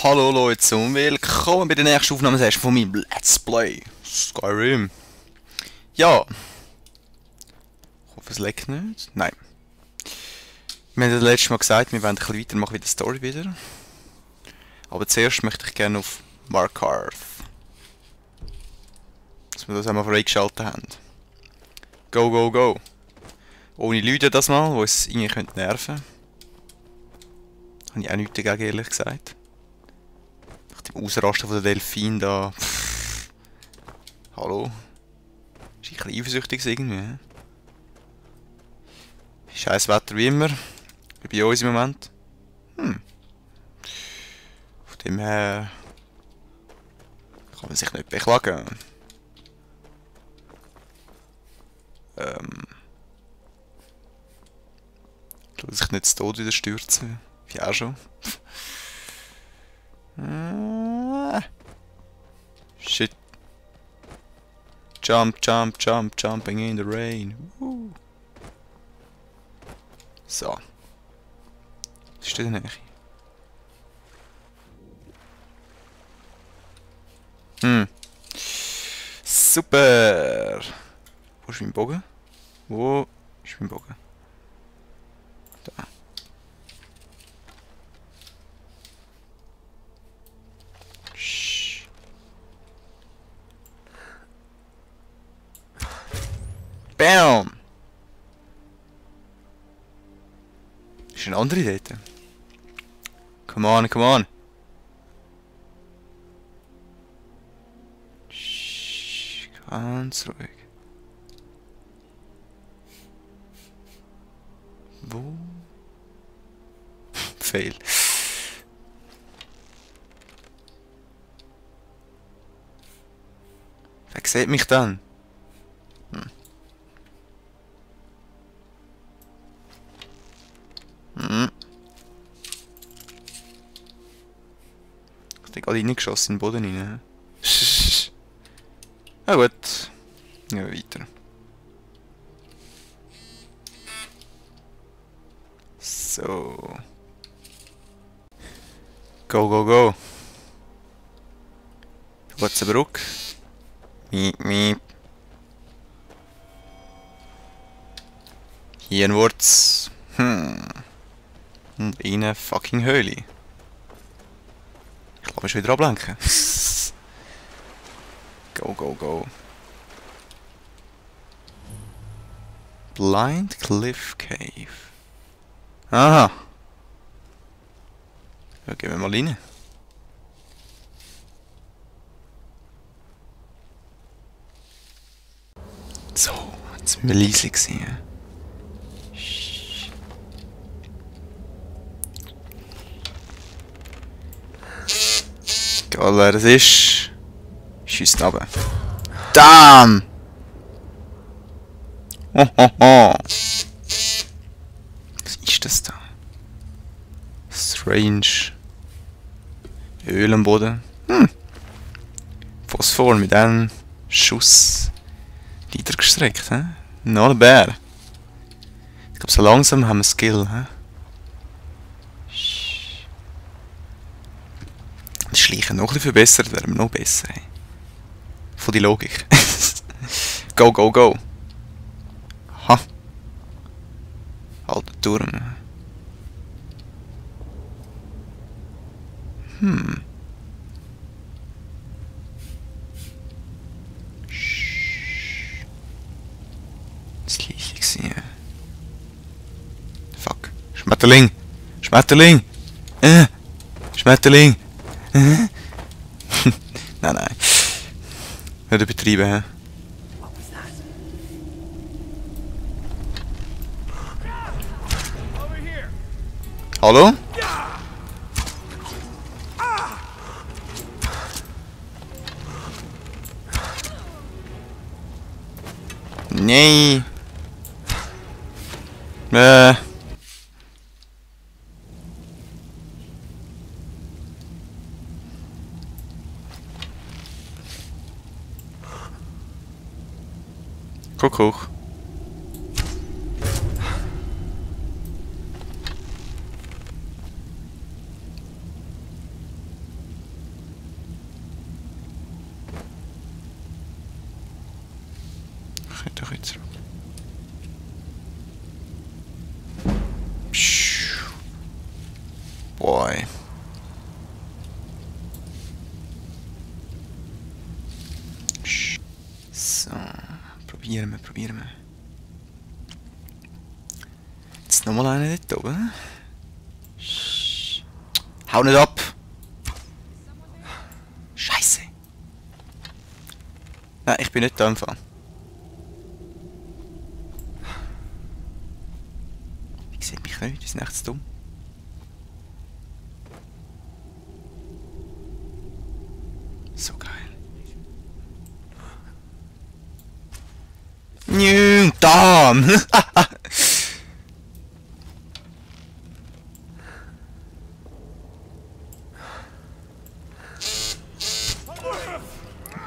Hallo Leute und willkommen bei der nächsten Aufnahme von meinem Let's Play Skyrim. Ja. Ich hoffe es leckt nicht. Nein. Wir haben das letzte Mal gesagt, wir wollen ein bisschen weitermachen wie die Story wieder. Aber zuerst möchte ich gerne auf Markarth. Dass wir das einmal freigeschaltet haben. Go, go, go. Ohne Leute das mal, die uns irgendwie nerven könnten. Habe ich auch nichts dagegen, ehrlich gesagt. Nach dem Ausrasten von der Delfin da. Pff. Hallo? Ist ein bisschen eifersüchtig irgendwie. Scheiß Wetter wie immer. Wie bei uns im Moment. Von dem her kann man sich nicht beklagen. Soll sich nicht zu Tod wieder stürzen. Wie auch schon. Shit. Jump, jump, jump, jumping in the rain. So. Was ist denn eigentlich? Super! Wo ist mein Bogen? Wo ist mein Bogen? Da. Bam! Ist eine andere dort? Come on, come on! Ganz ruhig. Wo? Fail. Wer sieht mich dann? Ich habe gerade reingeschossen in den Boden rein. Na gut. Gehen wir weiter. So. Go, go, go. Wurzelbruck. Miep, miep. Hier ein Wurz. Und eine fucking Höhle. Ich glaube, ich will wieder ablenken. Go, go, go. Blind Cliff Cave. Aha. Ja, gehen wir mal rein. So, jetzt sind wir leise gewesen. Egal wer das ist. Schießt runter. Damn! Oh, oh, oh. Was ist das da? Strange. Öl am Boden. Phosphor mit einem Schuss niedergestreckt. Not bad. Ich glaube, so langsam haben wir Skill. Das Schleichen noch ein bisschen verbessert, wären wir noch besser. Von der Logik. Go, go, go. Ha. Halt den Turm. Das ist leise gewesen. Fuck. Schmetterling! Schmetterling! Schmetterling! Nein, nein. Nicht übertrieben, hä? Hallo? Nee. Guck hoch. Boy. So, probieren wir. Jetzt nochmal einen dort oben. Hau nicht ab! Scheiße! Nein, ich bin nicht da im Fall. Ich sehe mich nicht, die sind echt zu dumm. So geil. Nö, damn!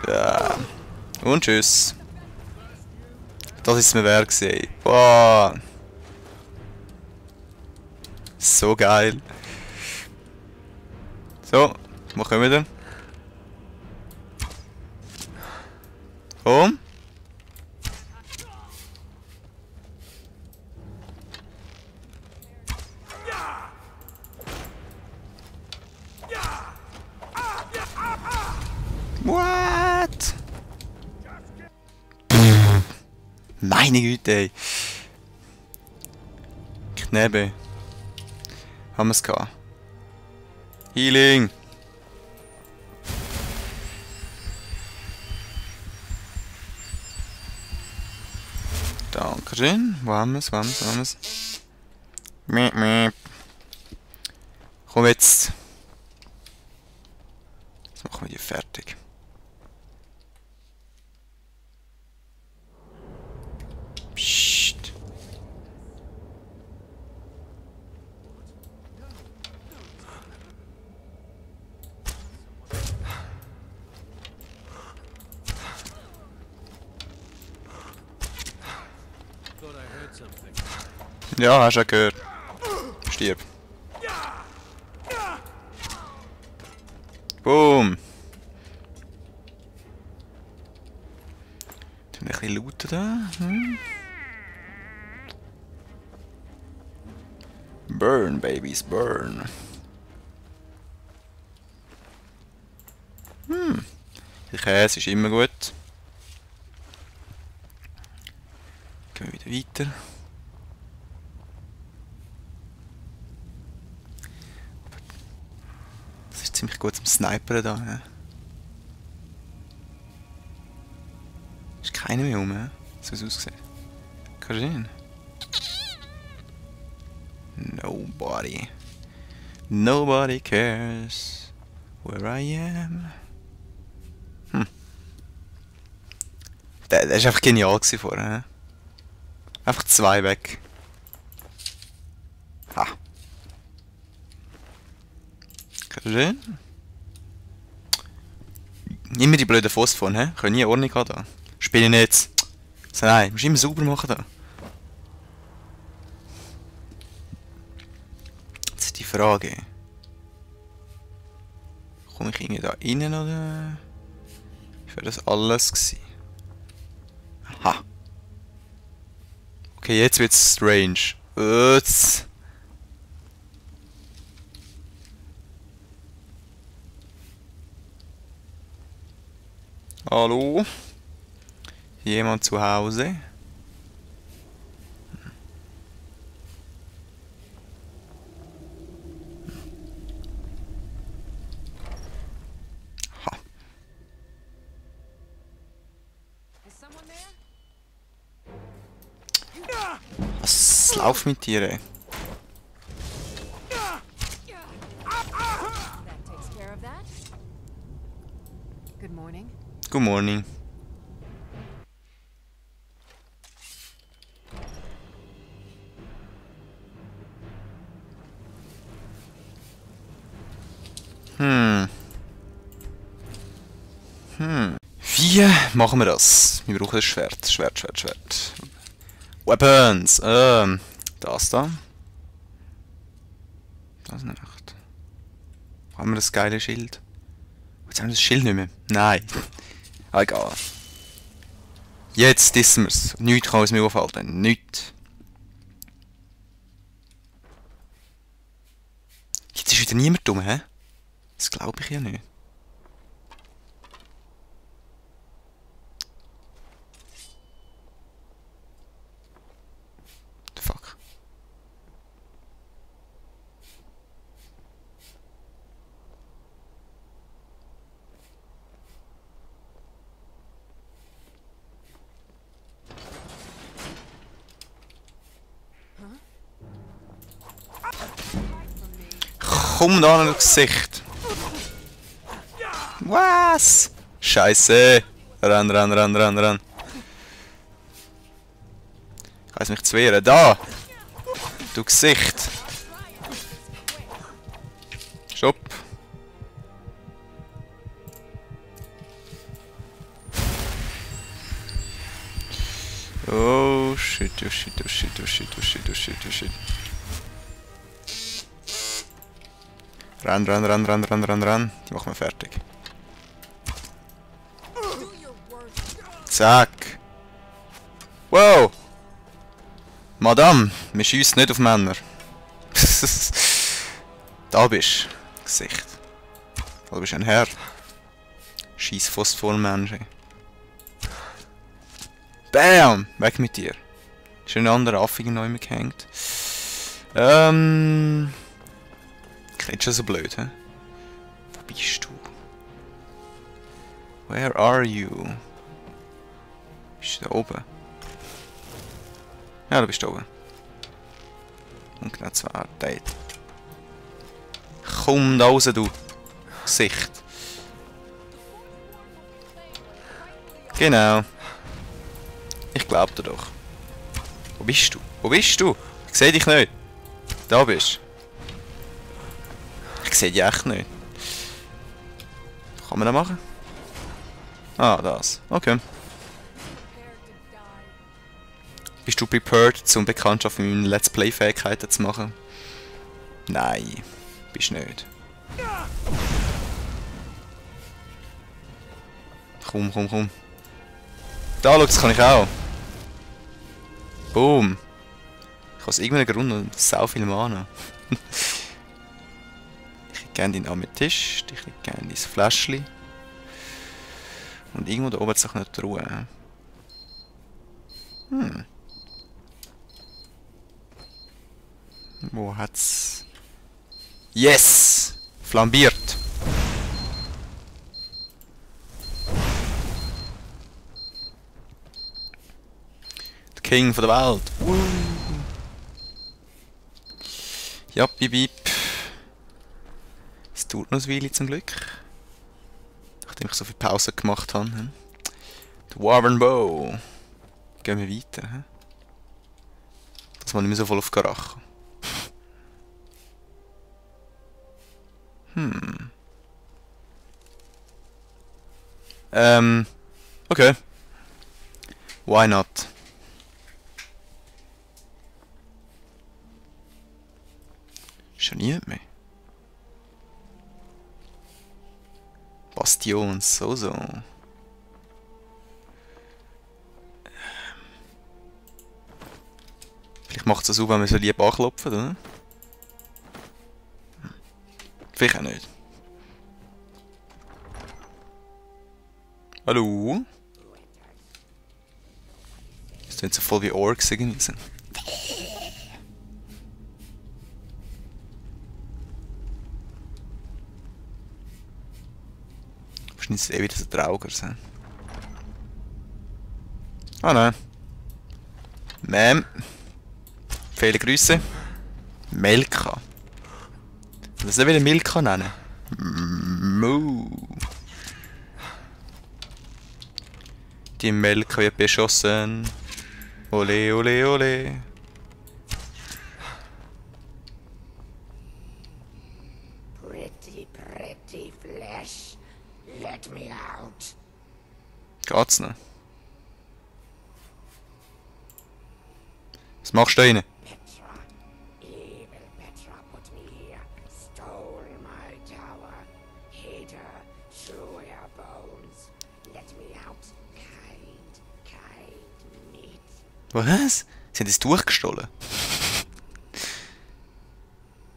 Ja. Und tschüss. Das ist mir wert gewesen. Boah. So geil. So, wo kommen wir denn? Komm. What? Meine Güte, ey. Knebel. Haben wir es gehabt. Healing. Dankeschön. Wo haben wir es? Miep, miep. Komm jetzt. Jetzt machen wir die fertig. Psst. Ja, hast du ja gehört. Stirb. Boom. Tun wir ein bisschen looten da. Burn, babies, burn. Der Käse ist immer gut. Gehen wir wieder weiter. Das ist ziemlich gut zum Snipern da. Ne? Ist keiner mehr rum, ne? So es aussieht. Kannst du hin? Nobody. Nobody cares where I am. Der war einfach genial vorher. Ne? Einfach 2 weg. Ha. Schön. Immer die blöden Phosphoren, hä? Können nie Ordnung haben da. Spiele nicht. So, nein, musst immer sauber machen da. Jetzt ist die Frage. Komme ich irgendwie da rein oder? Wäre das alles gewesen? Aha. Okay, jetzt wird's strange. Uts. Hallo? Jemand zu Hause? Ha. Was läuft mit dir, ey? Good morning. Wie machen wir das? Wir brauchen ein Schwert. Schwert. Weapons. Das da. Das nicht. Haben wir das geile Schild? Jetzt haben wir das Schild nicht mehr. Nein. Egal. Jetzt dissen wir's. Nichts kann uns mehr aufhalten. Nichts. Jetzt ist wieder niemand dumm, hä? Das glaube ich ja nicht. The fuck? Komm da an das Gesicht. Was? Scheiße. Renn. Ich weiß mich zu wehren. Da! Du Gesicht. Stopp. Oh shit. Renn. Die machen wir fertig. Zack. Wow. Madame, wir schiessen nicht auf Männer. Da bist du. Gesicht. Du bist ein Herr. Scheiß Phosphormensch. Bam! Weg mit dir. Ist ein anderer Affiger noch immer gehängt. Klingt schon so blöd, hä? Wo bist du? Where are you? Bist du da oben? Ja, du bist da oben. Und genau zwei Date. Komm da raus, du Gesicht. Genau. Ich glaub dir doch. Wo bist du? Wo bist du? Ich seh dich nicht. Da bist du. Ich seh dich echt nicht. Was kann man da machen? Ah, das. Okay. Bist du prepared, um Bekanntschaft mit meinen Let's Play-Fähigkeiten zu machen? Nein, bist nicht. Komm. Da, schau, das kann ich auch. Boom. Ich habe aus irgendeinem Grund noch sau viel Mana. Ich hätte gerne deinen Amethyst, ich hätte gerne dein Fläschchen. Und irgendwo da oben hat es doch nicht Ruhe. Wo hat's... Yes! Flambiert! Der King von der Welt! Ja, bip. Es dauert noch ein Weile zum Glück. Nachdem ich so viel Pause gemacht habe. Der Wyvern Bow! Gehen wir weiter. He? Dass man nicht mehr so voll auf Garach. Okay. Why not? Geniert mich. Bastion, so. Vielleicht macht es das so, wenn wir so lieb anklopfen, oder? Vielleicht auch nicht. Hallo? Das klingt so voll wie Orks irgendwie. Wahrscheinlich ist es wieder so Traugers. Ah nein. Ma'am. Viele Grüße. Melka. Das nicht wieder Milka nennen. Moo. Die Melka wird beschossen. Ole. Pretty flesh. Let me out. Geht's noch? Was machst du da rein? Petra, evil Petra put me here, stole my tower, hid her through her bones. Let me out, kind meat. Was? Sie haben das Tuch gestohlen?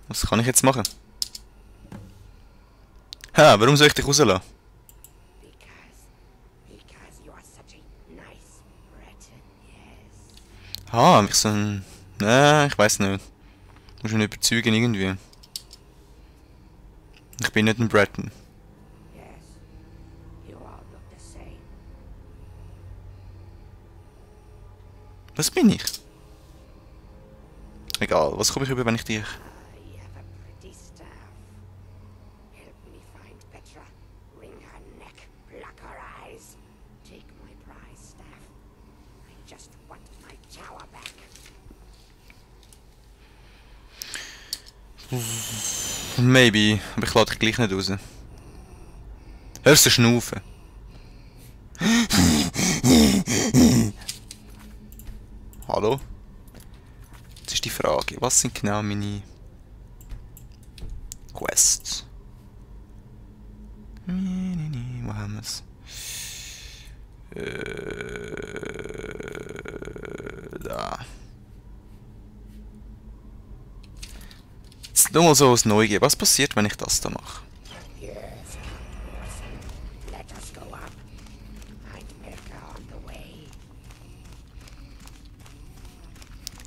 Was kann ich jetzt machen? Ha, warum soll ich dich rauslassen? Because you are such a nice Breton, yes. Ah, mich so ein... Nein, ich weiß nicht. Du musst mich nicht überzeugen irgendwie. Ich bin nicht ein Breton. Yes. You all look the same. Was bin ich? Egal, was komme ich über, wenn ich dich... You have a pretty staff. Help me find Petra. Wring her neck, pluck her eyes. Take my prize staff. I just want my tower back. Maybe, aber ich lade dich gleich nicht raus. Hörst du schnaufen? Hallo? Jetzt ist die Frage, was sind genau meine Quests? Wo haben wir es? Da. Jetzt nur mal so aus Neugier. Was passiert, wenn ich das da mache? Yes. Let us go up. Find Milka on the way.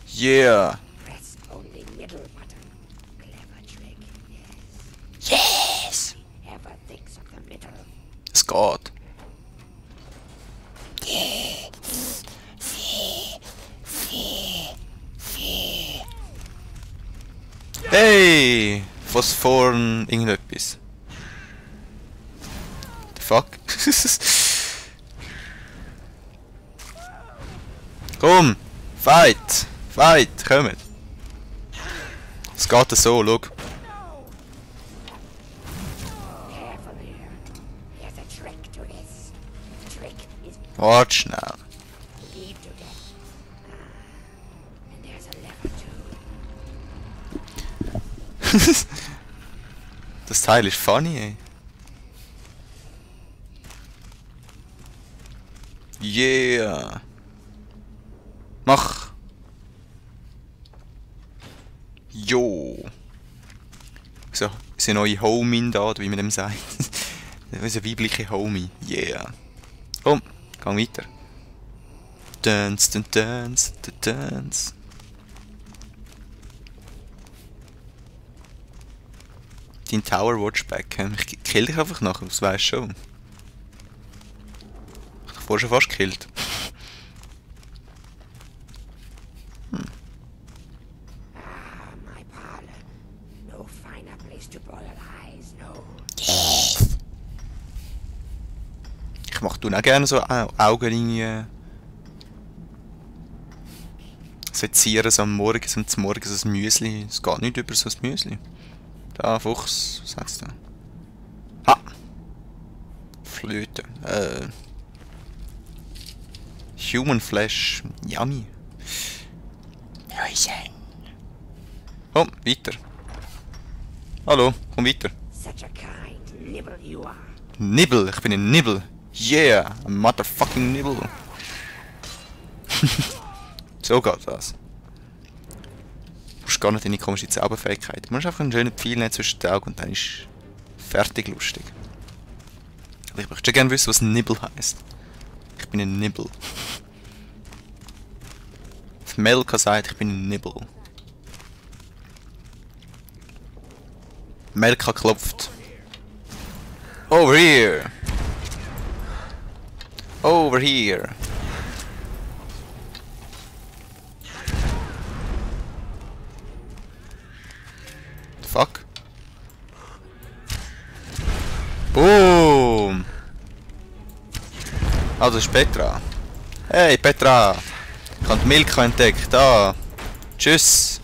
Yeah! Press only middle button. Clever trick, yes. Yes! Ever thinks of the middle. Es geht. Hey! Phosphoren irgendetwas. The fuck? Komm! Fight! Fight! Kommt! Es geht so, schau. Careful here. There's a trick to this. The trick is Warte schnell. bleed to death. And there's a lever too. Das Teil ist funny, ey. Yeah! Mach! Jo! So, unsere neue Homie da, oder wie man dem sagt. Unser weibliche Homie. Yeah! Komm, gang weiter. Dance, dance, dance, dance. Dein Tower Watch back. Ich kill dich einfach nachher, das weißt schon. Ich hab dich vorher schon fast gekillt. Ah, my parlor. No finer place to boil eyes, no. Ich mach auch gerne so Augenringe. Sezieren so am Morgen, so zum Morgen so ein Müsli. Es geht nicht über so ein Müsli. Da, Fuchs, was hat's da? Ha! Flöte. Human Flesh. Yummy. Komm, weiter. Hallo, komm weiter. Such a kind nibble you are. Nibble, ich bin ein Nibble. Yeah, a motherfucking Nibble. So geht das. Du musst gar nicht deine komische Zauberfähigkeit. Du musst einfach einen schönen Pfeil nehmen zwischen den Augen und dann ist fertig lustig. Aber ich möchte schon gerne wissen, was ein Nibble heisst. Ich bin ein Nibble. Melka sagt, ich bin ein Nibble. Melka klopft. Over here! Over here! Fuck. Boom! Also ist Petra. Hey Petra! Ich habe die Milka entdeckt. Da! Tschüss!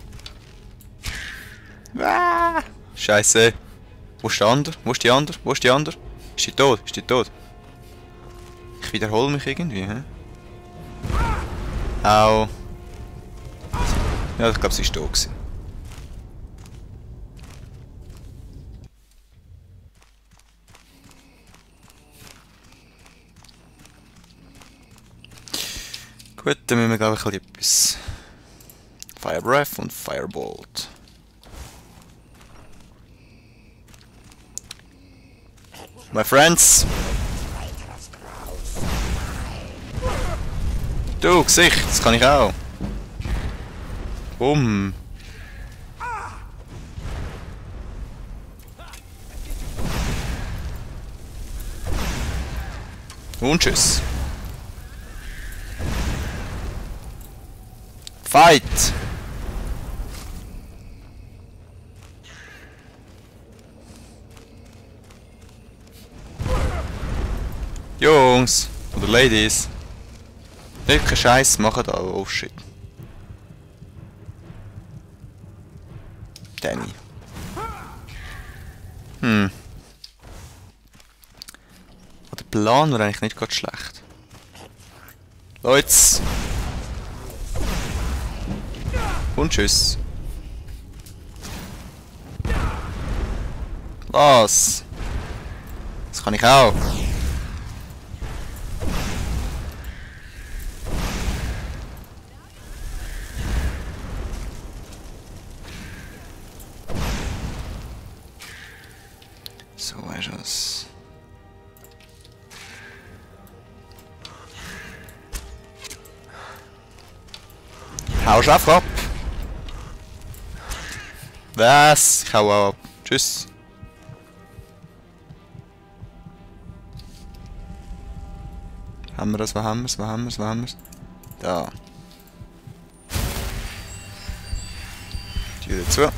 Ah, Scheiße! Wo ist der andere? Wo ist die andere? Wo ist die andere? Ist die tot? Ist die tot? Ich wiederhole mich irgendwie, hä? Au! Ja, ich glaube, sie ist tot gewesen. Gut, dann müssen wir glaube ich etwas. Fire Breath und Firebolt. My friends. Du, Gesicht, das kann ich auch. Bumm. Und tschüss. Fight! Jungs oder Ladies. Nicht keinen Scheiß machen da. Oh shit. Danny. Der Plan war eigentlich nicht gerade schlecht. Leute. Und tschüss. Was? Das kann ich auch. So ist es. Haust einfach ab. Was? Ich hau auch ab. Tschüss. Haben wir das? Wo haben wir es? Wo haben wir es? Wo haben wir es? Da. Tür zu.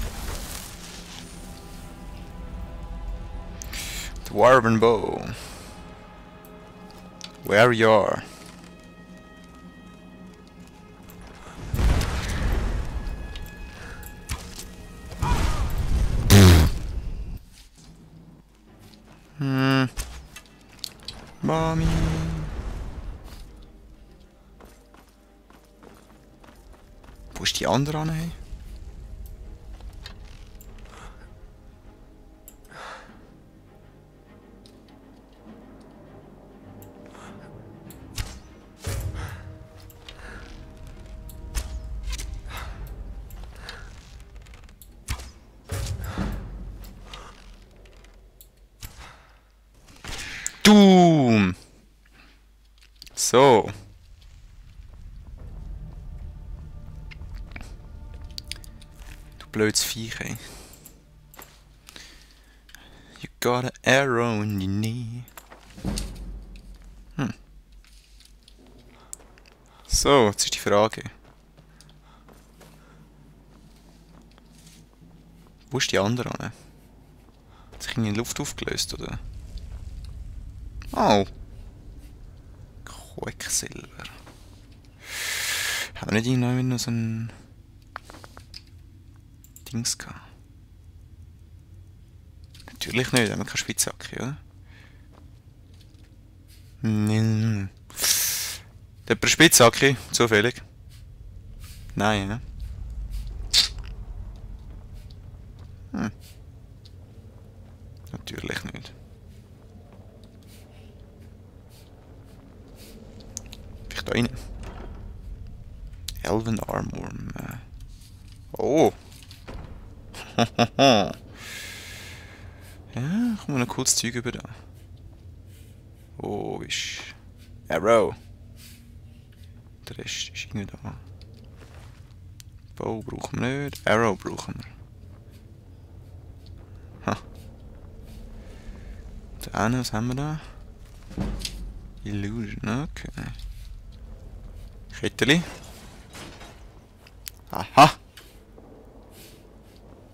Dwarven Bow. Where you are. Mommy. Wo ist die andere an? Hey? Doom! So. Du blödes Viech, ey. You got an arrow in your knee. So, jetzt ist die Frage. Wo ist die andere an? Hat sich in die Luft aufgelöst, oder? Oh. Quecksilber. Haben wir nicht irgendwann noch so ein Dings gehabt? Natürlich nicht, haben wir keine Spitzhacke, oder? Jemand eine Spitzhacke? Zufällig? Nein, ne? Natürlich nicht. Vielleicht da rein. Elven Armor. Oh! Ja, kommen wir noch cooles Zeug über da. Oh, ist. Arrow. Der Rest ist irgendwie da. Bow brauchen wir nicht. Arrow brauchen wir. Ha. Da eine, was haben wir da? Illusion, okay. Ketteli. Aha!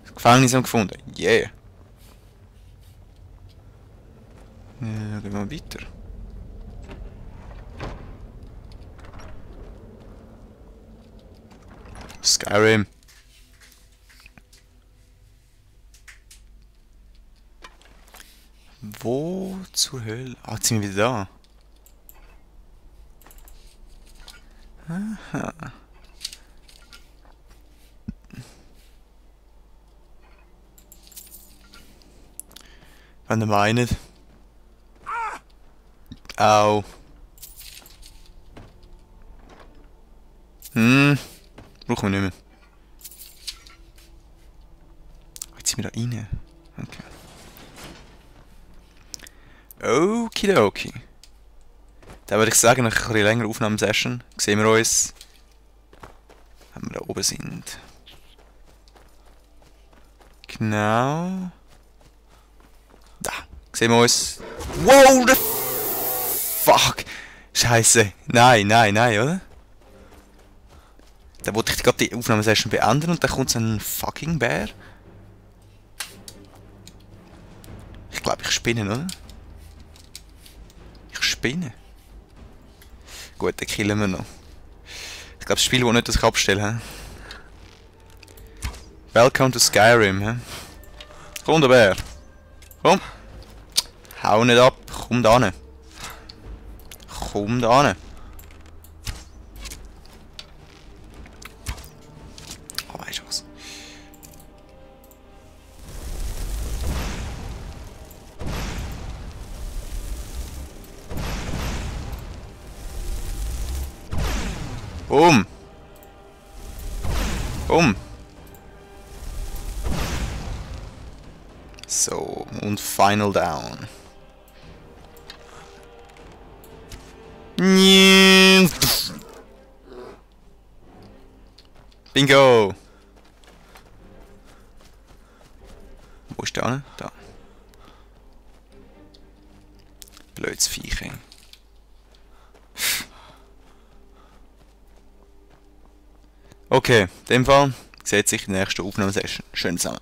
Das Gefängnis haben wir gefunden. Yeah! Ja, gehen wir weiter. Skyrim. Wo zur Hölle? Ah, jetzt sind wir wieder da. Aha. Wenn ihr meint. Au. Brauchen wir nicht mehr. Jetzt sind wir da rein. Okay. Okidoki. Dann würde ich sagen, nach ein bisschen länger Aufnahmesession sehen wir uns, wenn wir da oben sind. Genau. Da. Sehen wir uns. Wow, the fuck. Scheiße. Nein, oder? Da wollte ich gerade die Aufnahmesession beenden und dann kommt so ein fucking Bär. Ich glaube, ich spinne, oder? Ich spinne. Gut, dann killen wir noch. Ich glaube, das Spiel will nicht, dass ich abstelle. Welcome to Skyrim. He? Komm, der Bär. Komm. Hau nicht ab. Komm da hin. Komm da hin. Oh, weißt du was? Boom. Boom. So, und Final Down. Bingo! Wo ist der? Da. Blödes Viech. Okay, in dem Fall sieht sich in der nächsten Aufnahmesession. Schön zusammen.